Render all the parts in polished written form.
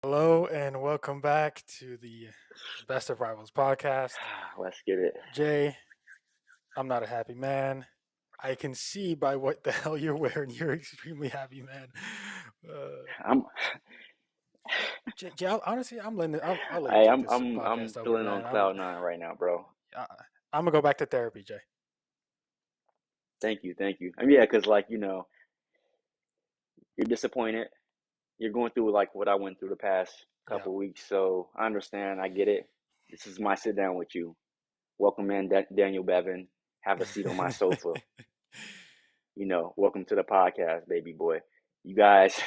Hello and welcome back to the Best of Rivals podcast. Let's get it. Jay, I'm not a happy man. I can see by what the hell you're wearing. You're extremely happy, man. Uh, I'm Jay, honestly, I'll let you I, take I'm this I'm I'm podcast over, feeling on man. cloud nine right now, bro. I, I'm gonna go back to therapy, Jay. Thank you. I mean, yeah, because you're disappointed. You're going through like what I went through the past Yeah. couple of weeks, so I understand. I get it. This is my sit down with you. Welcome in, Daniel Bevan. Have a seat on my sofa. Welcome to the podcast, baby boy. You guys,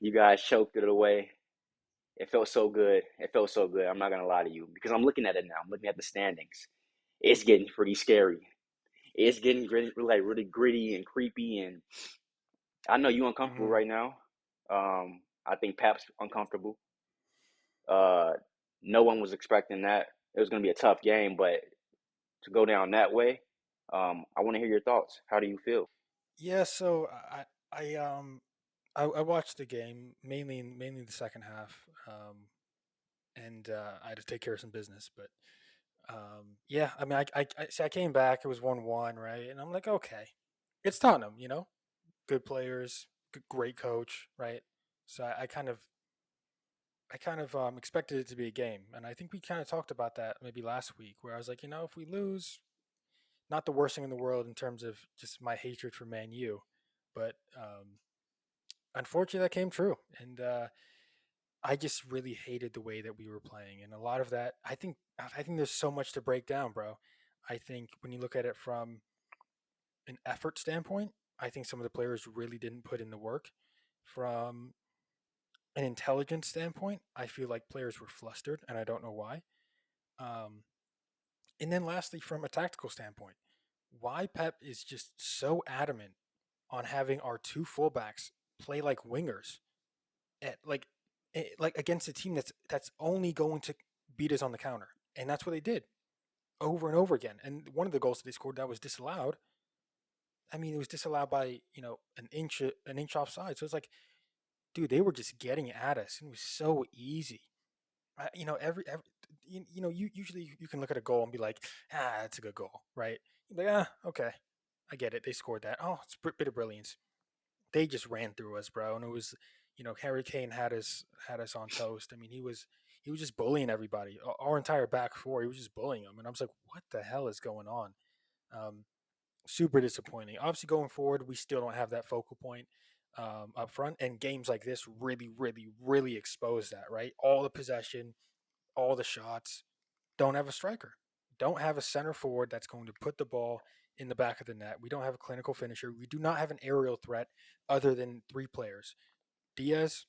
you guys choked it away. It felt so good. It felt so good. I'm not gonna lie to you because I'm looking at it now. I'm looking at the standings. It's getting pretty scary. It's getting like really gritty and creepy, and I know you're uncomfortable Mhm. right now. I think Pap's uncomfortable. Uh, no one was expecting that. It was going to be a tough game, but to go down that way, I want to hear your thoughts. How do you feel? Yeah. So I I watched the game mainly the second half, and I had to take care of some business, but yeah, I mean, I came back. It was 1-1, right? And I'm like, okay, it's Tottenham, good players, great coach, right? So I kind of expected it to be a game, and I think we kind of talked about that maybe last week, where I was like, if we lose, not the worst thing in the world in terms of just my hatred for Man U, but unfortunately that came true, and I just really hated the way that we were playing, and a lot of that, I think there's so much to break down, bro. I think when you look at it from an effort standpoint, I think some of the players really didn't put in the work. From an intelligence standpoint, I feel like players were flustered, and I don't know why. Um, and then lastly, from a tactical standpoint, why Pep is just so adamant on having our two fullbacks play like wingers at like against a team that's only going to beat us on the counter, and that's what they did over and over again. And one of the goals that they scored that was disallowed. I mean, it was disallowed by an inch offside. So it's like, dude, they were just getting at us, and it was so easy. Every you usually you can look at a goal and be like, that's a good goal, right? You're like, okay, I get it. They scored that. Oh, it's a bit of brilliance. They just ran through us, bro, and it was, Harry Kane had us on toast. I mean, he was just bullying everybody. Our entire back four, he was just bullying them, and I was like, what the hell is going on? Um, Super disappointing. Obviously, going forward, we still don't have that focal point up front, and games like this really, really, really expose that. Right, all the possession, all the shots. Don't have a striker. Don't have a center forward that's going to put the ball in the back of the net. We don't have a clinical finisher. We do not have an aerial threat other than three players: Diaz,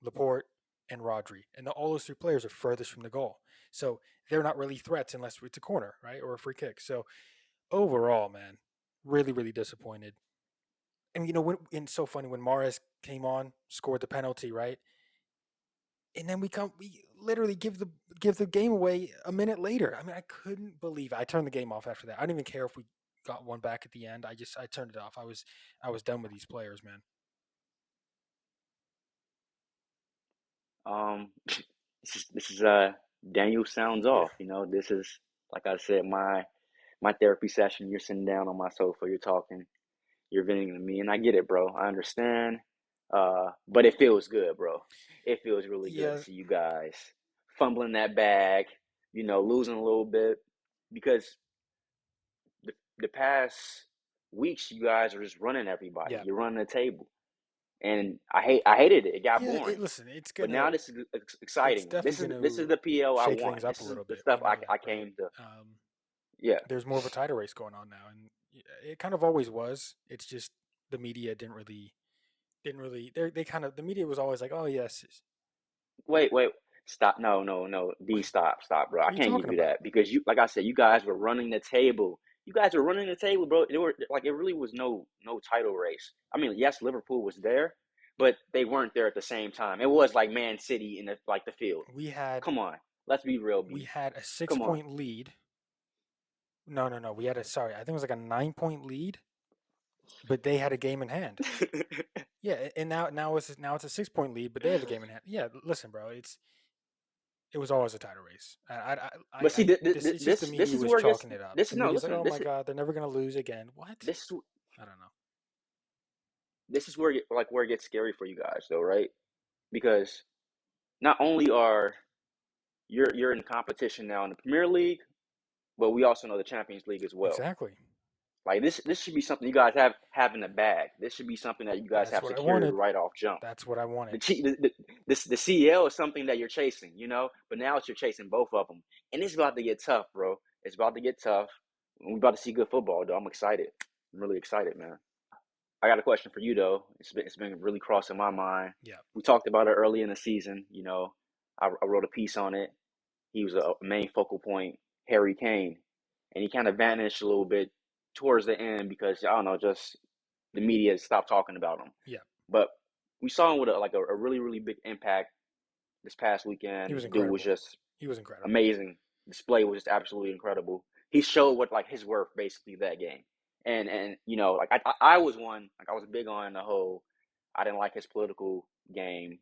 Laporte, and Rodri. And all those three players are furthest from the goal. So they're not really threats unless it's a corner, right? Or a free kick. So overall, man, really, really disappointed. And it's so funny when Mares came on, scored the penalty, right? And then we literally give the game away a minute later. I mean, I couldn't believe it. I turned the game off after that. I didn't even care if we got one back at the end. I turned it off. I was done with these players, man. This is Daniel sounds Yeah. off. This is like I said, my therapy session. You're sitting down on my sofa. You're talking. You're venting to me, and I get it, bro. I understand. But it feels good, bro. It feels really good to Yeah. see you guys fumbling that bag, losing a little bit because the past weeks you guys are just running everybody. Yeah. You're running the table, and I hated it. It got Yeah, boring. listen, But now this is it's exciting. This definitely is going this is to the PL I shake want. things up This a is little the bit. We stuff know I that, right? came to. Yeah. There's more of a title race going on now, and it kind of always was. It's just the media didn't really. They kind of the media was always like, oh yes, Wait. Stop. No. D, what stop, bro. I are you can't give talking you about? that because like I said, you guys were running the table. You guys were running the table, bro. It were like it really was no title race. I mean, yes, Liverpool was there, but they weren't there at the same time. It was like Man City in the field. We had Come on, let's be real, we B. had a six Come on. point lead. No. We had a sorry. I think it was like a 9 point lead but they had a game in hand. Yeah, and now it's a 6 point lead, but they have a game in hand. Yeah, listen, bro, it was always a title race. But see, This it's just the this media is was where it gets. chalking it up. This The no, media's like, listen. oh my god, they're never gonna lose again. What? This I don't know. this is where where it gets scary for you guys, though, right? Because not only are you're in competition now in the Premier League, but we also know the Champions League as well. Exactly. Like this should be something you guys have in the bag. This should be something that you guys That's have what I secured wanted. right off jump. That's what I wanted. The CL is something that you're chasing, but now you're chasing both of them, and it's about to get tough, bro. It's about to get tough. We're about to see good football, though. I'm excited. I'm really excited, man. I got a question for you, though. It's been really crossing my mind. Yeah. We talked about it early in the season. I wrote a piece on it. He was a main focal point, Harry Kane, and he kind of vanished a little bit towards the end because I don't know, just the media stopped talking about him. Yeah. But we saw him with a really really big impact this past He was weekend. Dude was incredible. just He was incredible. amazing. Display was just absolutely incredible. He showed what like his worth basically that game. And like I was one like I was big on the whole. I didn't like his political game.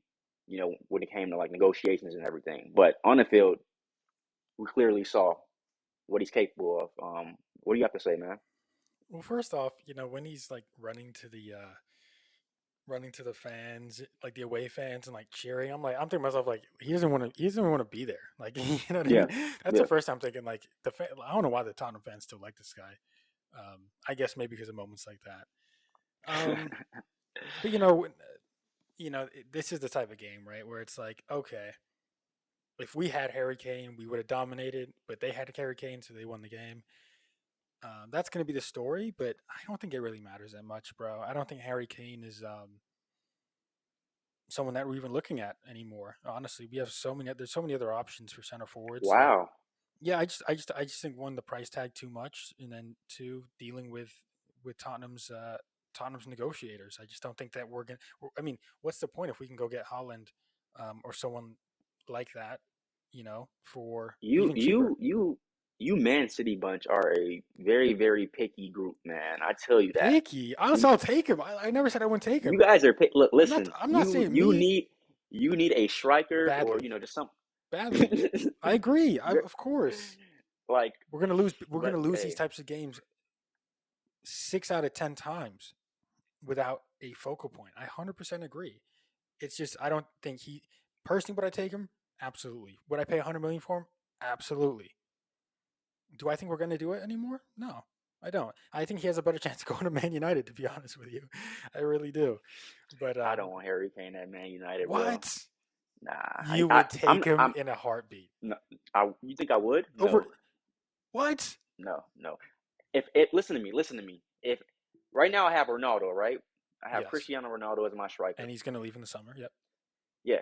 When it came to like negotiations and everything. But on the field, we clearly saw what he's capable of. What do you have to say, man? Well, first off, when he's like running to the fans, like the away fans, and like cheering, I'm thinking to myself like he doesn't want to be there. Like you know what I Yeah, mean? That's the yeah. first time thinking like I don't know why the Tottenham fans still like this guy. I guess maybe because of moments like that. Um, but this is the type of game, right, where it's like, okay, if we had Harry Kane, we would have dominated, but they had Harry Kane, so they won the game. That's going to be the story, but I don't think it really matters that much, bro. I don't think Harry Kane is someone that we're even looking at anymore. Honestly, we have there's so many other options for center forwards that Wow. yeah, I just think one, the price tag too much, and then two, dealing with Tottenham's negotiators. I just don't think that we're gonna. I mean, what's the point if we can go get Holland or someone like that, for You even cheaper? you you you Man City bunch are a very very picky group, man. I tell you that. Picky. You I'll take him. I never said I wouldn't take you him. guys are look. I'm not. Listen, I'm not you saying you me need you need a striker or badly. just some Badly. I agree. Of course, like. we're gonna lose. We're But gonna lose these hey, types of games 6 out of 10 times without a focal point. I 100% agree. It's just I don't think he personally. Would I take him? Absolutely. Would I pay 100 million for him? Absolutely. Do I think we're going to do it anymore? No, I don't. I think he has a better chance of going to Man United. To be honest with you, I really do. But I don't want Harry Kane at Man United, bro. what? Nah, You would take him I'm in a heartbeat no. You think I would? over No, what? no, no. If it listen to me. If right now I have Ronaldo, right? I have Yes, Cristiano Ronaldo as my and striker. he's going to leave in the summer. Yep. Yeah.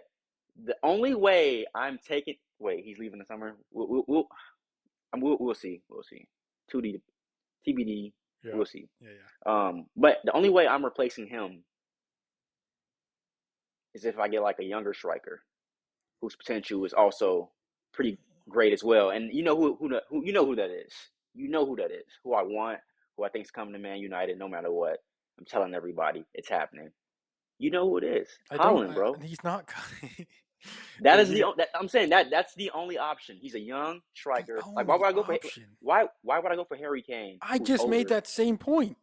The only way I'm taking. Wait, he's leaving the summer. We'll see. We'll see. 2D, TBD. Yeah. We'll see. Yeah. Yeah. But the only way I'm replacing him is if I get like a younger striker whose potential is also pretty great as well. And you know who you know who that is. You know who that is. Who I want. Who I think is coming to Man United no matter what. I'm telling everybody it's happening. You know who it is. I don't. Holland, bro. He's not. That is You I'm saying that's the only option. He's a young the striker. Like why only would I go for option. why would I go for Harry Kane, I who's just made older? that same point.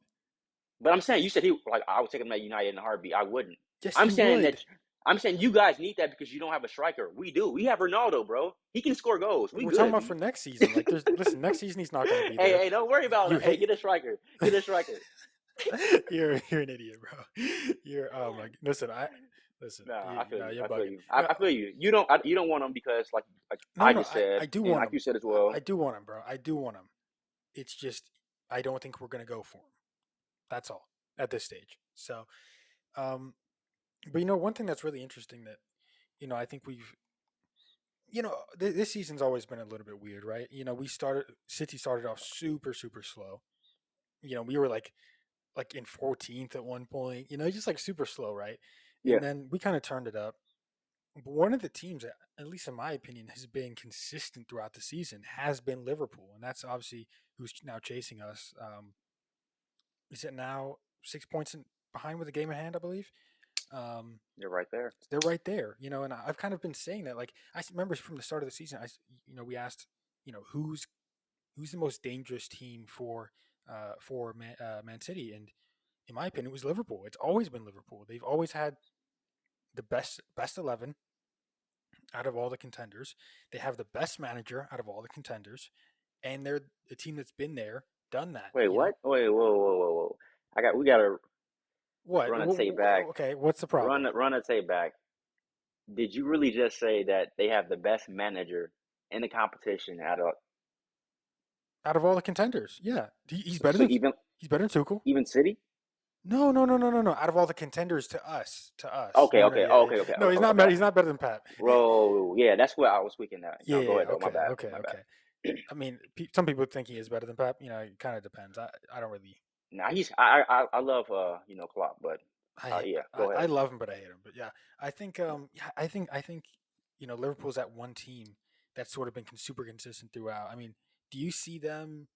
But I'm saying you said he like I would take him at United in a heartbeat. I wouldn't. Yes, I'm you saying that would. I'm saying you guys need that because you don't have a striker. We do. We have Ronaldo, bro. He can score goals. We We're talking good, about for B. next season. Like, listen, next season he's not going to be Hey, there. hey, don't worry about You him. Hey, hate. get a striker. Get a striker. You're an idiot, bro. You're oh my. Listen. Nah, I feel No, you. you're I feel bugging. you. No, I feel you. You don't want him because like no, I no. just said I do and want like him. you said as I well. do want him, bro. I do want him. It's just I don't think we're going to go for him. That's all at this stage. So, um, but one thing that's really interesting that I think this season's always been a little bit weird, right? City started off super super slow. We were like in 14th at one point, just like super slow, right? Yeah, And then we kind of turned it up. But one of the teams that, at least in my opinion, has been consistent throughout the season has been Liverpool, and that's obviously who's now chasing us. Is it now? 6 points behind with a game in hand, I believe. Um, They're right there. they're right there, and I've kind of been saying that. Like I remember from the start of the season, we asked, who's the most dangerous team for Man City, and in my opinion, it was Liverpool. It's always been Liverpool. They've always had the best 11 out of all the contenders. They have the best manager out of all the contenders, and they're a team that's been there, done that. Wait, what? Wait, whoa. We gotta What? run a tape back. Okay, what's the problem? Run a tape back. Did you really just say that they have the best manager in the competition out of Out of all the contenders, yeah, he's so, better so than even he's better than Tuchel. even City? No, no, no, no, no, no. Out of all the contenders to us. Okay, No, no, okay, yeah, yeah. okay, okay, No, he's not okay. better. He's not better than Pep. Bro, yeah, that's what I was speaking at. Yeah, No, go yeah. ahead though. Okay, okay, My bad. okay. I mean, some people think he is better than Pep. It kind of depends. I don't really. Nah, I love Klopp, but yeah, go I ahead. love him, but I hate him. But yeah, I think Liverpool's that one team that's sort of been super consistent throughout. I mean, do you see them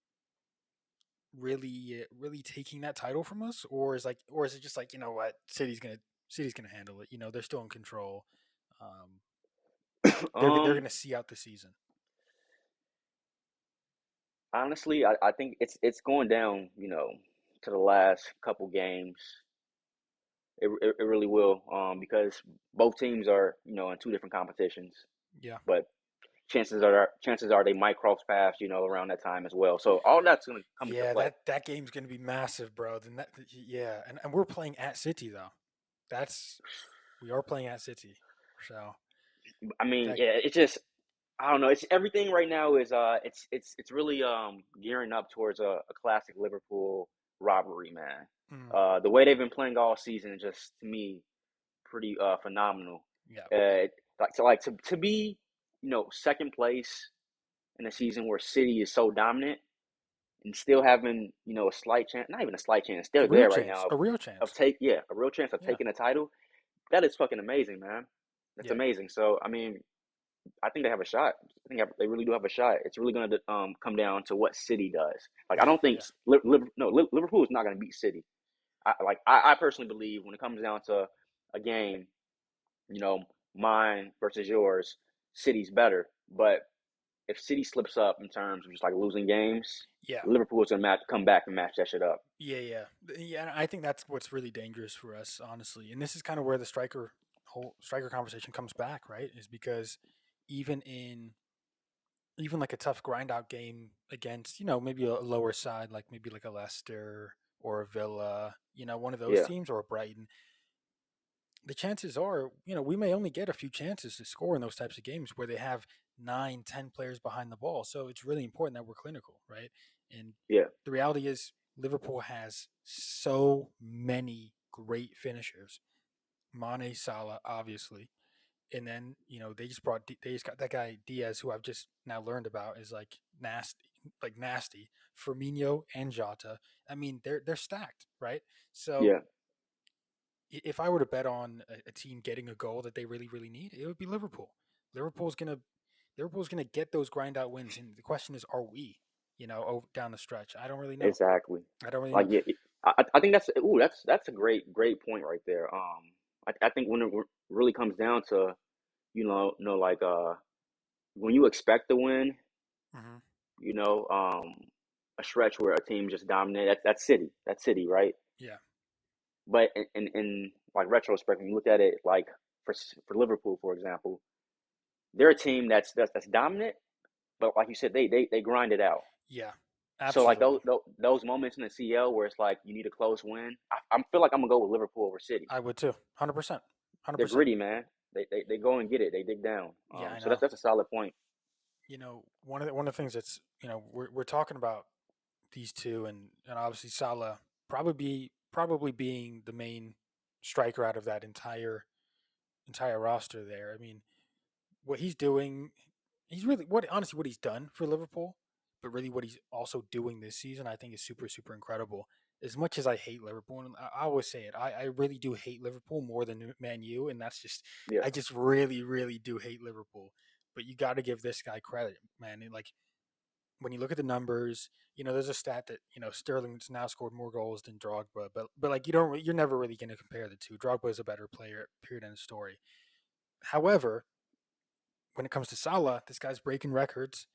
really taking that title from us, or is it just like, what, City's gonna handle it? They're still in control. Um, they're Um, gonna see out the season. Honestly, I think it's going down, to the last couple games. It really will, because both teams are, in two different competitions. Yeah. But chances are they might cross paths, around that time as well. So all that's going to come into Yeah, play. that game's gonna be massive, bro. Yeah, and we're playing at City though. That's we are playing at City, so I mean, that. yeah, it's just I don't know. It's everything right now is it's really gearing up towards a classic Liverpool robbery, man. Mm, The way they've been playing all season is just to me pretty phenomenal. yeah, To be second place in a season where City is so dominant and still having a slight chance, not even a slight chance, a they're real there right chance, now a real of chance. a real chance of Yeah, taking a title. That is fucking amazing, man. That's yeah, amazing. So I mean, I think they have a shot. I think they really do have a shot. It's really going to come down to what City does. Like I yeah, don't think yeah, Liverpool is not going to beat City. I personally believe when it comes down to a game, you know, mine versus yours, City's better. But if City slips up in terms of just like losing games, yeah, Liverpool's gonna come back and match that shit up. yeah. And I think that's what's really dangerous for us, honestly. And this is kind of where the whole striker conversation comes back, right? Is because even in even like a tough grind out game against, maybe a lower side, like maybe like a Leicester or a Villa, one of those Yeah, teams, or a Brighton, the chances are, we may only get a few chances to score in those types of games where they have 9, 10 players behind the ball. So it's really important that we're clinical, right? And yeah, the reality is Liverpool has so many great finishers. Mane, Salah, obviously. And then, they just got that guy Diaz, who I've just now learned about is nasty. Firmino and Jota. I mean, they're stacked, right? So yeah. if I were to bet on a team getting a goal that they really, really need, it would be Liverpool. Liverpool's gonna Liverpool's gonna get those grind out wins, and the question is, are we? Down the stretch. I don't really know. Exactly. I don't really Like know. yeah, I think that's a great point right there. I think when it really comes down to like when you expect to win, Hmm. you know, a stretch where a team just dominated. That's City, right? Yeah, But in like retrospect, when you look at it, like for Liverpool, for example, they're a team that's dominant, but like you said, they grind it out. yeah, So like absolutely. those moments in the CL where it's like you need a close win, I feel like I'm gonna go with Liverpool over City. I would too. 100%. hundred They're percent. gritty, man. They go and get it. They dig down. Yeah, I So know. that's a solid point. One of the things that's, we're talking about these two, and obviously Salah probably being the main striker out of that entire roster there. I mean, what he's doing, he's really what he's done for Liverpool, but really what he's also doing this season, I think is super super incredible. As much as I hate Liverpool, and I always say it, I really do hate Liverpool more than Man U, and that's just Yeah, I just really really do hate Liverpool. But you got to give this guy credit, man. Like when you look at the numbers, there's a stat that Sterling's now scored more goals than Drogba, but like you're never really going to compare the two. Drogba is a better player. Period. End of story. However, when it comes to Salah, this guy's breaking records,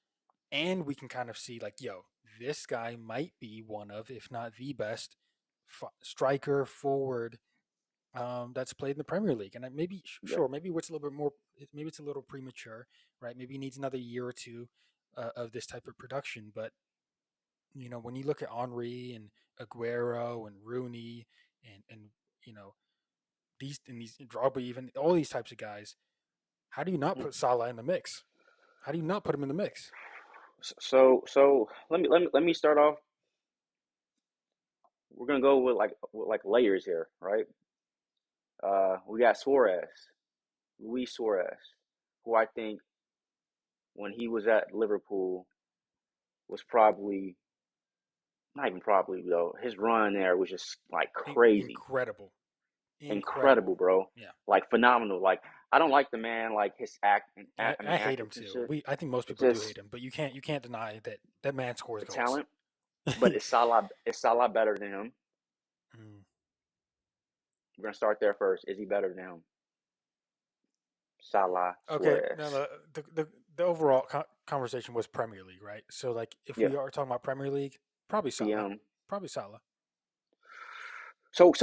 and we can kind of see like, this guy might be one of, if not the best, striker forward that's played in the Premier League. And maybe Yeah. sure, maybe it's a little bit more, maybe it's a little premature, right? Maybe he needs another year or two of this type of production. But when you look at Henri and Aguero and Rooney and you know these Drogba, even all these types of guys, how do you not put Salah in the mix? How do you not put him in the mix? So let me start off. We're gonna go with layers here, right? We got Luis Suarez, who I think when he was at Liverpool was probably not even probably though. His run there was just like crazy, Incredible, incredible, incredible. bro. Yeah, Like phenomenal. Like I don't like the man, like his I hate him antics and too. shit. I think most It's people do just hate him, but you can't deny that that man scores the goals. talent. But is Salah better than him? Mm. We're gonna start there first. Is he better than him? Salah Okay, now Suarez. the overall conversation was Premier League, right? So like, if Yeah. we are talking about Premier League, probably Salah, PM. probably Salah. So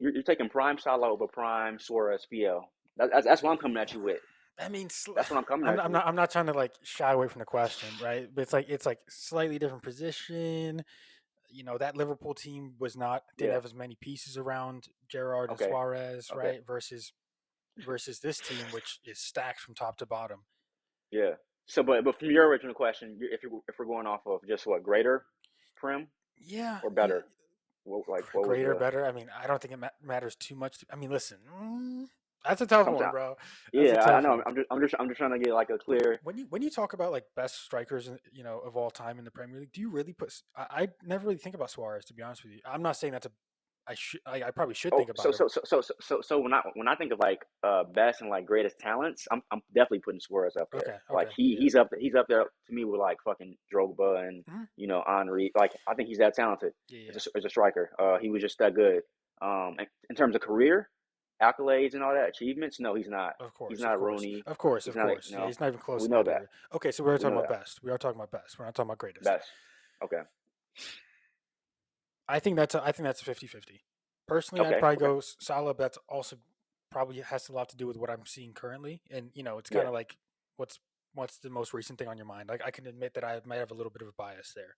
you're taking prime Salah over prime Suarez PL. That's what I'm coming at you with. I mean, That's what I'm coming I'm at not, you with. I'm not trying to like shy away from the question, right? But it's like slightly different position. That Liverpool team didn't Yeah. have as many pieces around Gerrard and Okay. Suarez, Okay. right? Versus this team, which is stacked from top to bottom. Yeah. So, but from your original question, if we're going off of just what greater prim Yeah, or yeah. better, what was Greater, the better. I mean, I don't think it matters too much. I mean, listen, that's a tough one, sometimes? bro. That's a Yeah, I tough know. one. I'm just trying to get like a clear. When you talk about like best strikers, of all time in the Premier League, do you really put? I never really think about Suarez, to be honest with you. I'm not saying that's a. I probably should Oh, think so about him. so so so so so so when I think of like best and like greatest talents, I'm definitely putting Suarez up there. Okay, Like okay, he yeah, he's up there to me with like fucking Drogba and hmm, Henri. Like I think he's that talented yeah, as yeah. a striker. He was just that good. In terms of career accolades and all that achievements, no, he's not. Of He's course, not of a course, Rooney. of course, He's of not a, course. Yeah, he's not even close we in know that that. area. Okay, so we're We talking know about that. best. We are talking about best. We're not talking about greatest. Best. Okay. I think that's a 50-50. Personally, I'd Okay. probably Okay. go Salah, but that's also probably has a lot to do with what I'm seeing currently. And it's kind Yeah. of like what's what's the most recent thing on your mind. Like, I can admit that I might have a little bit of a bias there.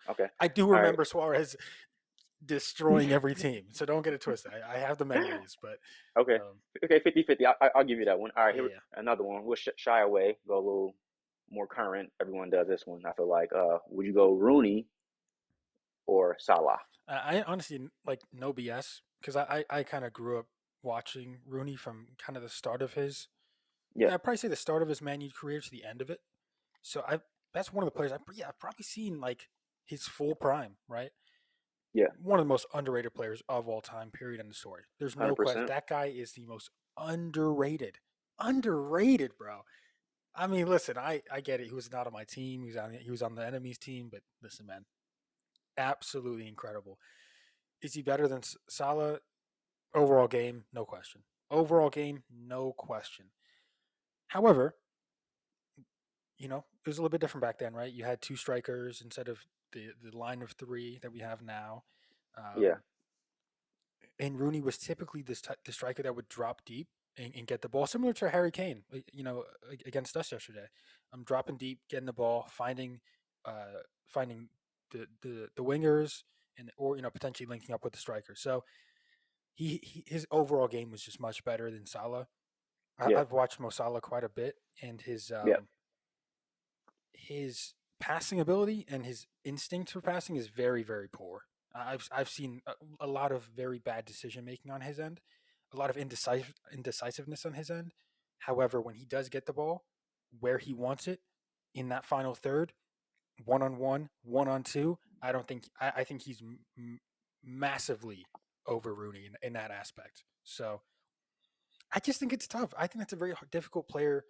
Okay. I do All right. remember Suarez destroying every team, so don't get it twisted. I have the memories, but Okay. um, Okay, 50-50. I'll give you that one. All right, yeah, here yeah. another one. We'll shy away, go a little more current. Everyone does this one. I feel like, would you go Rooney or Salah? I honestly like no BS because I kind of grew up watching Rooney from kind of the start of his. Yeah, Yeah, I'd probably say the start of his Man Utd career to the end of it. So I that's one of the players I've probably seen like his full prime, right? yeah, One of the most underrated players of all time, period in the story. There's no question. 100%. That guy is the most underrated. Underrated, bro. I mean, listen, I get it. He was not on my team. He was on the enemy's team, but listen, man, absolutely incredible. Is he better than Salah? Overall game, no question. Overall game, no question. However, it was a little bit different back then, right? You had two strikers instead of the line of three that we have now. Yeah, Um, and Rooney was typically the striker that would drop deep and get the ball, similar to Harry Kane, against us yesterday. I'm dropping deep, getting the ball, finding the wingers, and or potentially linking up with the striker. So his overall game was just much better than Salah. yeah, I've watched Mo Salah quite a bit, and yeah, his passing ability and his instinct for passing is very, very poor. I've seen a lot of very bad decision making on his end, a lot of indecisiveness on his end. However, when he does get the ball where he wants it in that final third, 1-on-1, 1-on-2, I think he's massively over Rooney in that aspect. So I just think it's tough. I think that's a very difficult player,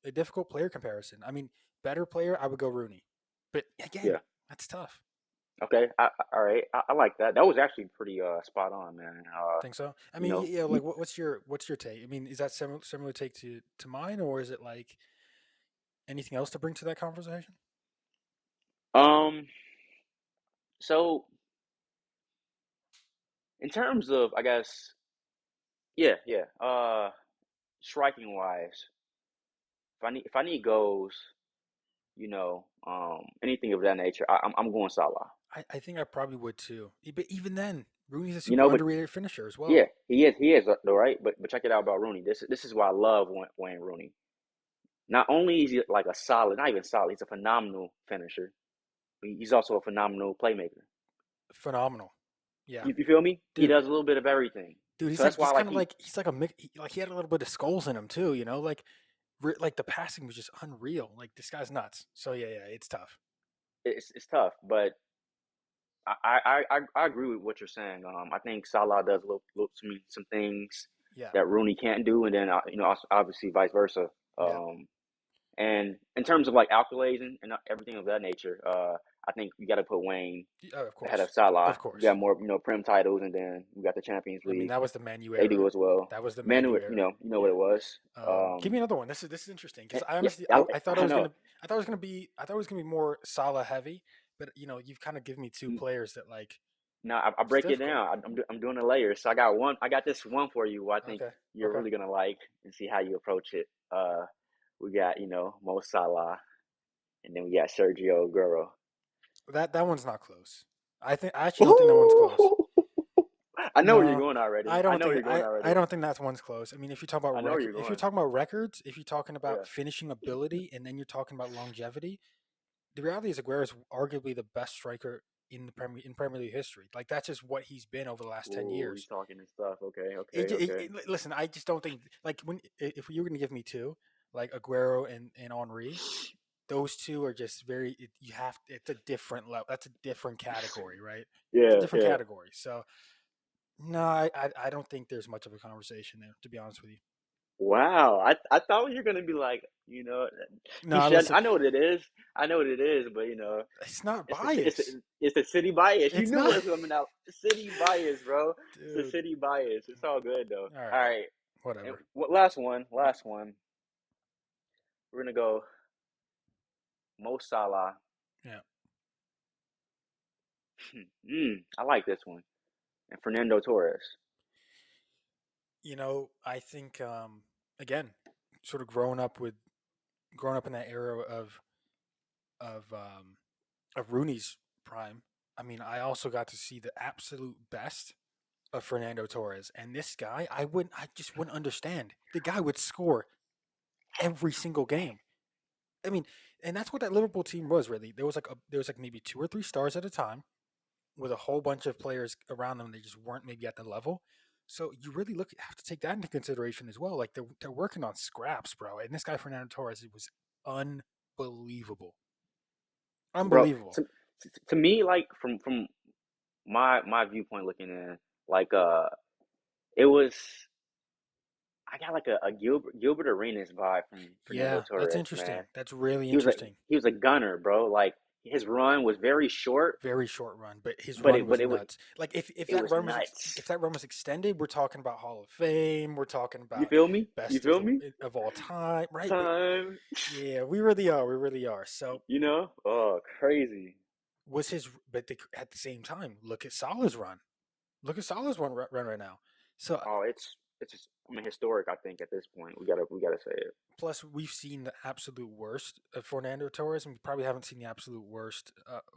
a difficult player comparison. I mean, better player, I would go Rooney. But again, Yeah. that's tough. Okay. All right. I like that. That was actually pretty spot on, man. Think so? I You mean, know, yeah. Like, what's your take? I mean, is that similar take to mine, or is it like anything else to bring to that conversation? um. So in terms of, I guess, yeah, yeah. Striking wise, if I need goals, anything of that nature, I'm going Salah. I think I probably would too. But even then, Rooney's a You super know, but underrated finisher as yeah, well. he is though, right? But check it out about Rooney. This is why I love Wayne Rooney. Not only is he like a solid, not even solid, he's a phenomenal finisher. But he's also a phenomenal playmaker. Phenomenal. Yeah, You feel me? He dude. does a little bit of everything. Dude, So that's he's why, kind like of like he's like a like he had a little bit of skulls in him too. Like the passing was just unreal. Like this guy's nuts. So yeah, it's tough. it's tough. But I agree with what you're saying. I think Salah does some things Yeah, that Rooney can't do, and then obviously vice versa. yeah. And in terms of like accolades and everything of that nature, I think you got to put Wayne Oh, of ahead of course, of Salah. You got course. more, Prem titles, and then we got the Champions I mean, League. that was the Manu They era. do as well. That was the Manu, Manu era. you know what Yeah. it was. Give me another one. This is interesting because I Yeah, honestly I, I thought I know. I thought it was gonna be more Salah heavy, but you've kind of given me two players that like Now I it's break it difficult. down. I'm doing the layers. So I got one. I got this one for you. Who I think Okay, you're okay. really gonna like and see how you approach it. We got Mo Salah, and then we got Sergio Aguero. That one's not close. I actually don't think that one's close. Ooh! I know where you're No, going already. I I don't know where think you're going I already. don't think that one's close. I mean, if you talk about I know where you're if you're going. talking about records, if you're talking Yeah. about finishing ability, and then you're talking about longevity, the reality is Aguero is arguably the best striker in Premier League history. Like that's just what he's been over the last 10 Ooh, he's years. talking and stuff. Okay, okay, okay. Listen, I just don't think like when if you were going to give me two, like Aguero and Henri, those two are just very. You have it's a different level. That's a different category, right? It's a Yeah, different yeah. category. So no, I don't think there's much of a conversation there. To be honest with you, Wow. I thought you were gonna be like, he no. should. Listen, I know what it is. I know what it is, but it's not it's bias. it's the city bias. You It's knew it not, was coming out. City bias, bro. It's the dude. city bias. It's all good though. All All right, right. And whatever. what last one? Last one. We're gonna go Mo Salah. Yeah. I like this one. And Fernando Torres. I think again, sort of growing up in that era of um, of Rooney's prime. I mean, I also got to see the absolute best of Fernando Torres, and this guy, I just wouldn't understand. The guy would score every single game. I mean, and that's what that Liverpool team was really. There was like maybe two or three stars at a time with a whole bunch of players around them. They just weren't maybe at the level. So you really have to take that into consideration as well. Like they're working on scraps, bro. And this guy Fernando Torres, it was unbelievable, Bro, unbelievable. to me, like from my viewpoint looking in, like it was I got like a Gilbert Arenas vibe from Fernando Yeah, that's Torres, man. interesting. That's really He was a interesting. he was a gunner, bro. Like his run was very short, Very short run, but his but run it but was it was nuts. Like it was nuts. if that run was extended, we're talking about Hall of Fame. We're talking You about feel me? You best feel me? of all time, right? But Time, yeah, we really are. We really are. So Oh, crazy. was his, but at the same time, look at Salah's run. Look at Salah's run right now. So Oh, it's just, I mean, historic. I think at this point we gotta say it. plus we've seen the absolute worst of Fernando Torres, and we probably haven't seen the absolute worst.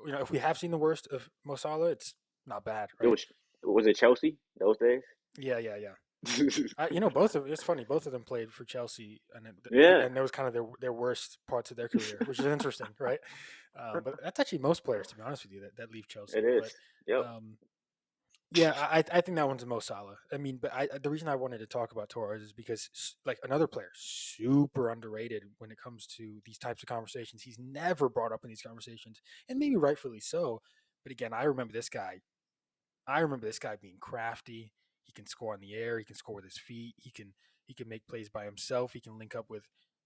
If we have seen the worst of Mo Salah, it's not bad, It right? was it Chelsea those days? Yeah. Both of it's funny. Both of them played for Chelsea, Yeah, and that was kind of their worst parts of their career, which is interesting, right? But that's actually most players, to be honest with you, that leave it Chelsea. is. But Yep. um, yeah, I think that one's the most Salah. I mean, but the reason I wanted to talk about Torres is because like another player, super underrated when it comes to these types of conversations. He's never brought up in these conversations, and maybe rightfully so. But again, I remember this guy. I remember this guy being crafty. He can score in the air. He can score with his feet. He can make plays by himself. He can link up with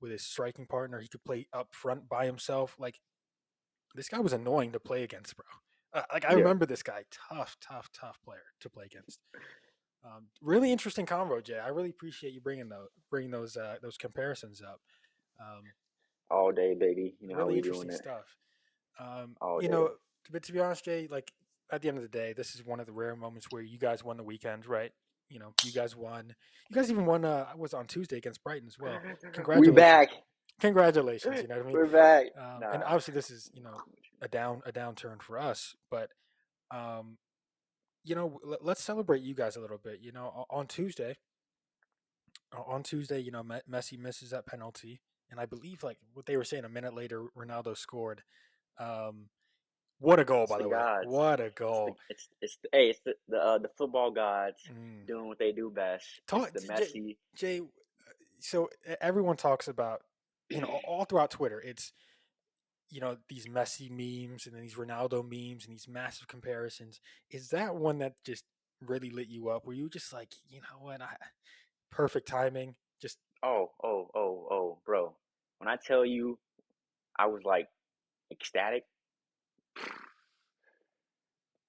his striking partner. He could play up front by himself. Like this guy was annoying to play against, bro. Like I Yeah, remember this guy, tough player to play against. Really interesting convo, Jay. I really appreciate you bringing those comparisons up. Um, all day, baby. You know how Really we doing interesting it stuff. all You day. know, but to be honest, Jay, like at the end of the day, this is one of the rare moments where you guys won the weekend, right? You know, you guys won. You guys even won. I was on Tuesday against Brighton as well. We Congratulations, back. congratulations. You know what I mean? We're back. And Nah, obviously, this is a downturn for us, but um, let's celebrate you guys a little bit. You know, on Tuesday, Messi misses that penalty, and I believe like what they were saying a minute later, Ronaldo scored. Um, what a goal, it's by the the way! gods. What a goal! It's the football gods Mm. doing what they do best. It's Talk, the Messi. Jay. So everyone talks about, all throughout Twitter, it's these Messi memes and then these Ronaldo memes and these massive comparisons. Is that one that just really lit you up? Were you just like, you know what, perfect timing? Just Bro. When I tell you, I was like ecstatic.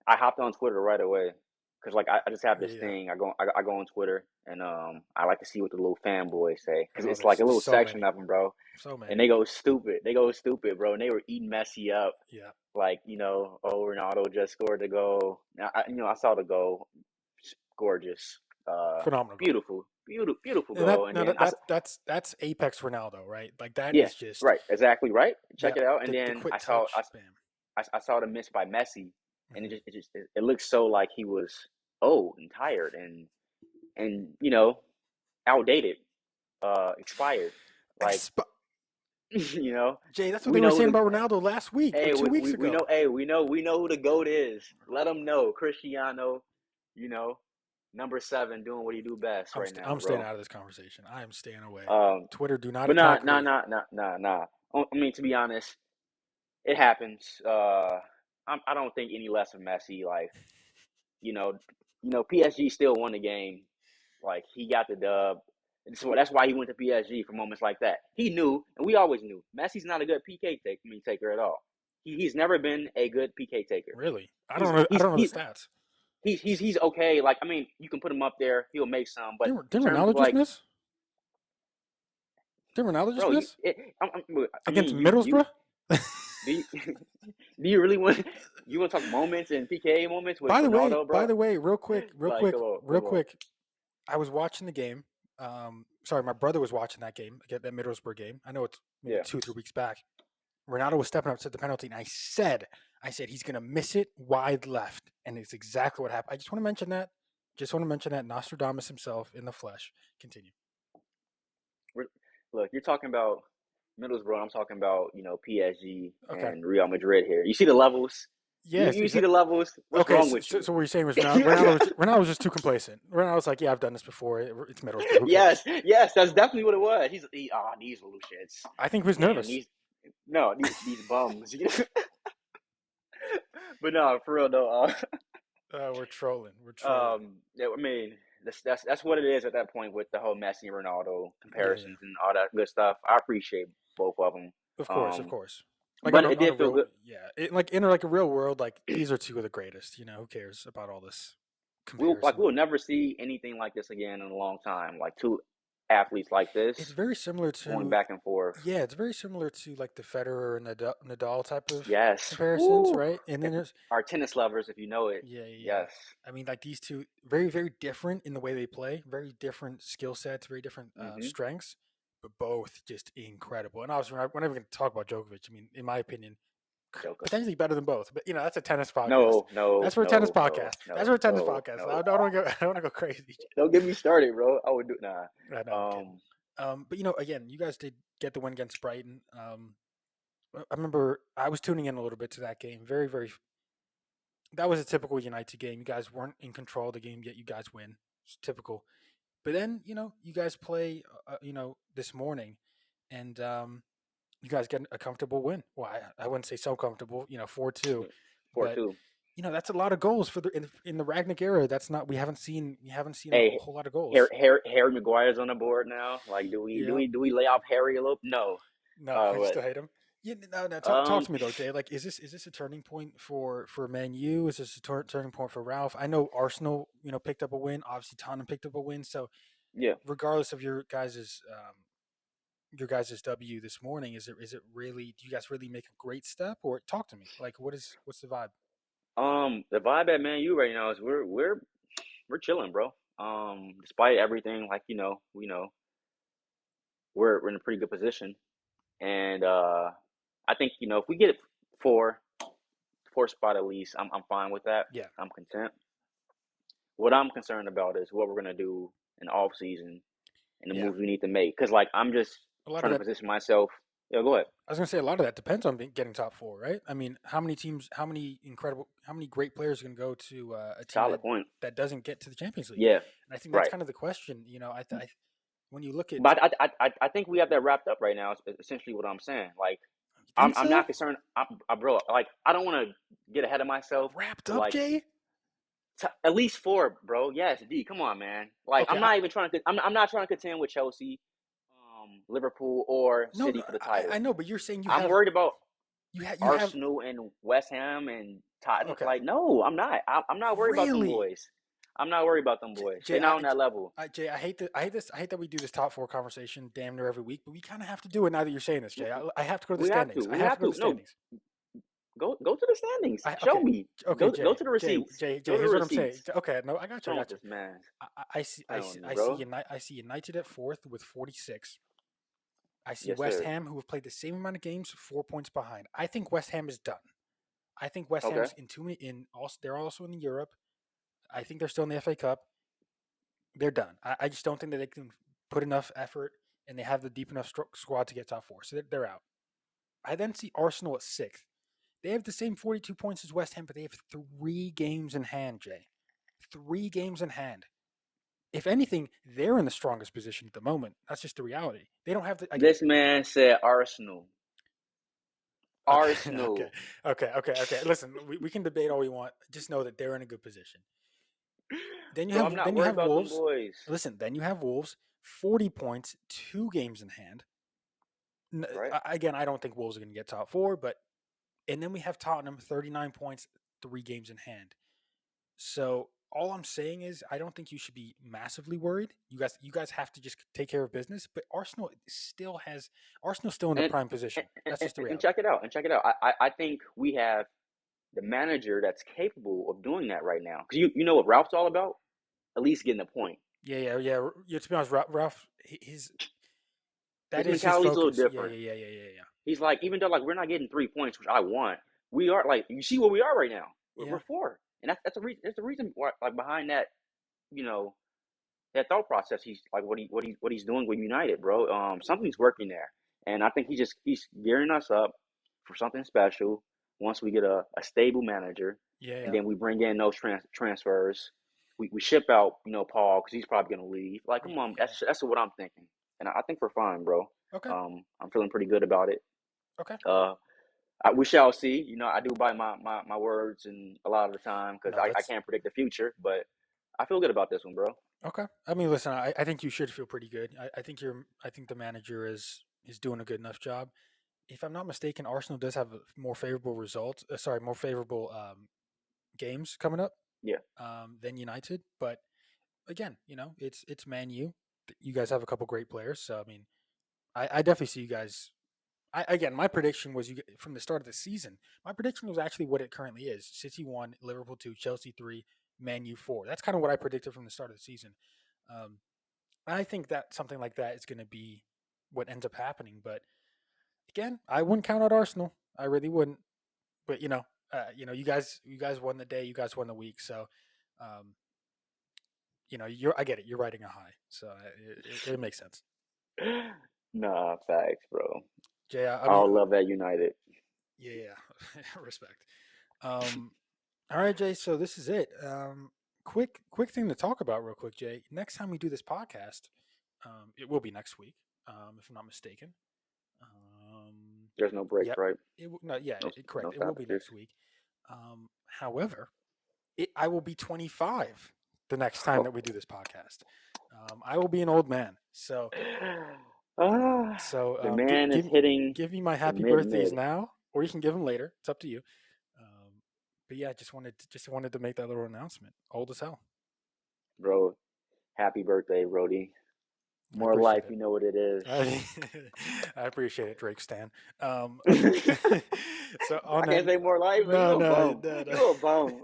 I hopped on Twitter right away because like I just have this yeah. thing. I go on Twitter and I like to see what the little fanboys say because Oh, it's like a there's little so section many, of them, bro. so And many. they go stupid. They go stupid, bro. And they were eating Messi up. Yeah, Like oh Ronaldo just scored the goal. Now I saw the goal. Gorgeous. phenomenal goal. Beautiful And goal. And then that's apex Ronaldo, right? Like that yeah, is just right, exactly right. yeah. Check it out. And The then quick touch, bam. I saw the miss by Messi, and Hmm. it looked so like he was old and tired and outdated, expired. Like Exp- you know, Jay, that's what we they were know who saying the about Ronaldo last week or hey 2 weeks we know ago. we know who the goat is. Let them know Cristiano, you know, number 7 doing what he do best right now, I'm staying bro. out of this conversation. I am staying away. Um, Twitter, do not but attack me. nah. I mean, to be honest, it happens. I don't think any less of Messi. Like you know, PSG still won the game. Like he got the dub. So that's why he went to PSG for moments like that. He knew, and we always knew, Messi's not a good taker at all. He's never been a good PK taker. Really? I don't He's know. I he's don't know the he's stats. he's okay. Like I mean, you can put him up there. He'll make some, but in Didn't terms of Ronaldo just like, miss? Didn't Ronaldo just bro, miss I against mean, you Middlesbrough? do you, do you really want to talk moments and PK moments with Ronaldo, By bro? the way, Like, real come on. quick. I was watching the game. Sorry, my brother was watching that game, that Middlesbrough game. I know it's maybe Yeah. 2 3 weeks back. Ronaldo was stepping up to the penalty, and I said he's gonna miss it wide left, and it's exactly what happened. I just want to mention that. Just want to mention that Nostradamus himself in the flesh. Continue. Look, you're talking about Middlesbrough. I'm talking about PSG Okay. and Real Madrid here. You see the levels. Yes. You see the levels. What's Okay. wrong So, with so, you? so what you're saying was Ronaldo was just too complacent. Ronaldo was like, "Yeah, I've done this before. It's Middlesbrough. Who Yes, cares?" yes, that's definitely what it was. These little shits. I think he was Damn, nervous. these bums. But no, for real though. We're trolling. We're trolling. Yeah, I mean, that's what it is at that point with the whole Messi and Ronaldo Yeah, yeah. comparisons and all that good stuff. I appreciate both of them. Of course, of Um, course. Like but it on a did feel real, good. yeah. Like in like a real world, like these are two of the greatest. Who cares about all this comparison? We'll never see anything like this again in a long time. Like two athletes like It's this very similar going to, back and forth. yeah, it's very similar to like the Federer and Nadal type of Yes. comparisons, Woo. right? And then If there's, our tennis lovers, if you know it. yeah, yeah, yeah. Yes. I mean, like these two, very, very different in the way they play, very different skill sets, very different Mm-hmm. strengths, but both just incredible. And obviously, we're never going to talk about Djokovic. I mean, in my opinion, Joker. potentially better than both. But that's a tennis podcast. No, no, That's for a tennis no, no, podcast. That's no, for a tennis no, podcast. I no. don't want to go. I don't want to go crazy. Don't get me started, bro. I would do nah. I know I'm kidding. Um, But again, you guys did get the win against Brighton. I remember I was tuning in a little bit to that game. Very, very. That was a typical United game. You guys weren't in control of the game, yet you guys win. It's typical. But then you guys play. This morning, and you guys get a comfortable win. Well, I wouldn't say so comfortable. 4-2, four but two. that's a lot of goals for the in the Ragnick era. That's not we haven't seen a Hey, whole lot of goals. Harry Maguire's on the board now. Like, Yeah. do we lay off Harry a little? No. No, I But still hate him. Yeah, no, no. Talk Um, to me though, Jay. Like, is this a turning point for Man U? Is this a turning point for Ralph? I know Arsenal, picked up a win. Obviously, Tottenham picked up a win. So, yeah. regardless of your guys' W this morning, is it really? Do you guys really make a great step? Or talk to me. Like, what's the vibe? The vibe at Man U right now is we're chilling, bro. Despite everything, like we know we're in a pretty good position, and I think if we get four four spot at least, I'm fine with that. Yeah, I'm content. What I'm concerned about is what we're gonna do in the off season and the yeah. moves we need to make. Cause like I'm just A lot of trying to that. position myself. Yeah, go ahead. I was gonna say a lot of that depends on getting top four, right? I mean, how many great players are gonna go to a team Solid that point. doesn't get to the Champions League? Yeah, And I think that's right. kind of the question. When you look at, But I think we have that wrapped up right now. Is essentially what I'm saying. Like you think I'm so? not concerned. Bro, like I don't want to get ahead of myself, Wrapped but up, like Jay? at least four, bro. Yes, D. Come on, man. Like Okay, I'm not even trying to. I'm not trying to contend with Chelsea, Liverpool, or no, City no, for the I title. know, but you're saying I'm worried about you have. Arsenal and West Ham and Tottenham. Okay, Like, no, I'm not. I'm not worried about them really, boys. I'm not worried about them boys. They're Jay? not on that level. Jay, I hate that we do this top four conversation damn near every week, but we kind of have to do it now that you're saying this, Jay. I have to go to the We have to. standings. I We have to have go to to. the No, standings. go to the standings. Show Okay, me. okay, Go Jay, to the Jay, receipts. Jay, Go Jay. to the Here's what I'm saying. receipts. Okay, no, I got What's you, I wrong with got you. this man? I see, Telling me, bro. I see United at fourth with 46. I see Yes, West sir. Ham, who have played the same amount of games, 4 points behind. I think West Ham is done. I think West Okay. Ham's in too many. In also, they're also in Europe. I think they're still in the FA Cup. They're done. I just don't think that they can put enough effort, and they have the deep enough squad to get top four. So they're out. I then see Arsenal at sixth. They have the same 42 points as West Ham, but they have 3 games in hand, Jay. 3 games in hand. If anything, they're in the strongest position at the moment. That's just the reality. They don't have the. I get it. This man said Arsenal. Okay, okay, Arsenal. okay. Listen, we can debate all we want. Just know that they're in a good position. Then you Bro, I'm have not then you worried have about them Wolves. boys. Listen, then you have Wolves, 40 points, 2 games in hand. Right? Again, I don't think Wolves are going to get top four, but and then we have Tottenham, 39 points, 3 games in hand. So all I'm saying is I don't think you should be massively worried. You guys have to just take care of business. But Arsenal's still in the And prime position. That's just the and reality. check it out. And check it out. I think we have the manager that's capable of doing that right now. Because you know what Ralph's all about? At least getting a point. Yeah. To be honest, Ralph, that His is his mentality's a little focus. Yeah, different. yeah, yeah, yeah, yeah, He's like, even though like we're not getting 3 points, which I want, we are like you see where we are right now. We're yeah. four, and that's a reason. That's the reason why, like behind that, you know, that thought process. He's like what he's doing with United, bro. Something's working there, and I think he's gearing us up for something special. Once we get a stable manager, Yeah, and yeah, then we bring in those transfers, we ship out Paul because he's probably gonna leave. Like, come on, yeah. that's what I'm thinking, and I think we're fine, bro. Okay, I'm feeling pretty good about it. okay. Uh, we shall see. I do buy my words and a lot of the time because No, I that's can't predict the future, but I feel good about this one, bro. okay. I mean, listen, I think you should feel pretty good. I think the manager is doing a good enough job. If I'm not mistaken, Arsenal does have a more favorable results. More favorable games coming up Yeah. than United. But again, it's Man U. You guys have a couple great players, so I mean, I definitely see you guys. Again, my prediction was from the start of the season. My prediction was actually what it currently is: City 1, Liverpool 2, Chelsea 3, Man U 4. That's kind of what I predicted from the start of the season. Um, I think that something like that is going to be what ends up happening. But again, I wouldn't count out Arsenal. I really wouldn't. But you guys won the day. You guys won the week. So, um, I get it. You're riding a high, so it makes sense. Nah, facts, bro. Jay, I mean, I'll love that United. yeah, respect. Um, all right, Jay. So this is it. Quick thing to talk about, real quick, Jay. Next time we do this podcast, it will be next week, if I'm not mistaken. There's no breaks, Yep. right? No, yeah, No, correct. no It will be stoppages. next week. However, I will be 25 the next time that we do this podcast. I will be an old man. So Ah, So the man is give hitting give me my the happy birthdays mid, now, or you can give them later. It's up to you. But yeah, just wanted to make that little announcement. Old as hell. bro. Happy birthday, Brody. I More appreciate life, it. you know what it is. I, I appreciate it, Drake Stan. Okay. So on I that, can't say more life. no, You a no, bum. no, no, You a bum.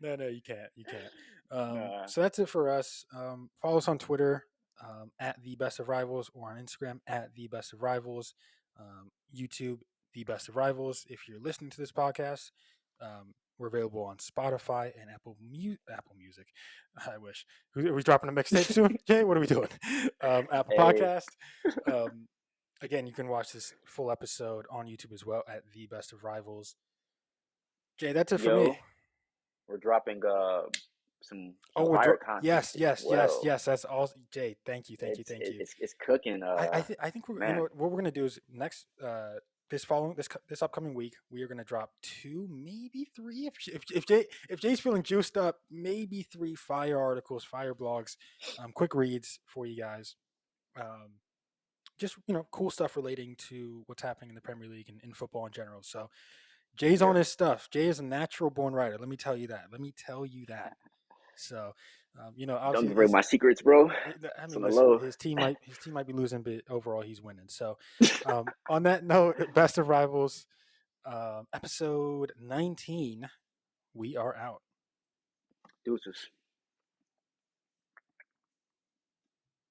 no, no, you can't, you can't. Nah. So that's it for us. Follow us on Twitter at the Best of Rivals, or on Instagram at the Best of Rivals. YouTube, the Best of Rivals. If you're listening to this podcast, we're available on Spotify and Apple Music. I wish. Are we dropping a mixtape soon, Jay? What are we doing? Apple Hey, Podcast. Um, Again, you can watch this full episode on YouTube as well at the Best of Rivals. Jay, that's it for me. yo, we're dropping some Oh, fire content yes, as yes, yes, well. yes. That's all. Jay, thank you, thank you, It's thank it- you. it's it's cooking. I think we're Man, what we're gonna do is next this upcoming week we are gonna drop two, maybe three, if Jay's feeling juiced up, maybe three fire articles, fire blogs, quick reads for you guys. Um, just cool stuff relating to what's happening in the Premier League and in football in general. So Jay's on yeah. his stuff. Jay is a natural born writer. Let me tell you that. Let me tell you that. So, Don't obviously give away his my secrets, bro. I It's on mean, the listen, low. his team might be losing, but overall he's winning. So, on that note, best of rivals, episode 19, we are out. Deuces.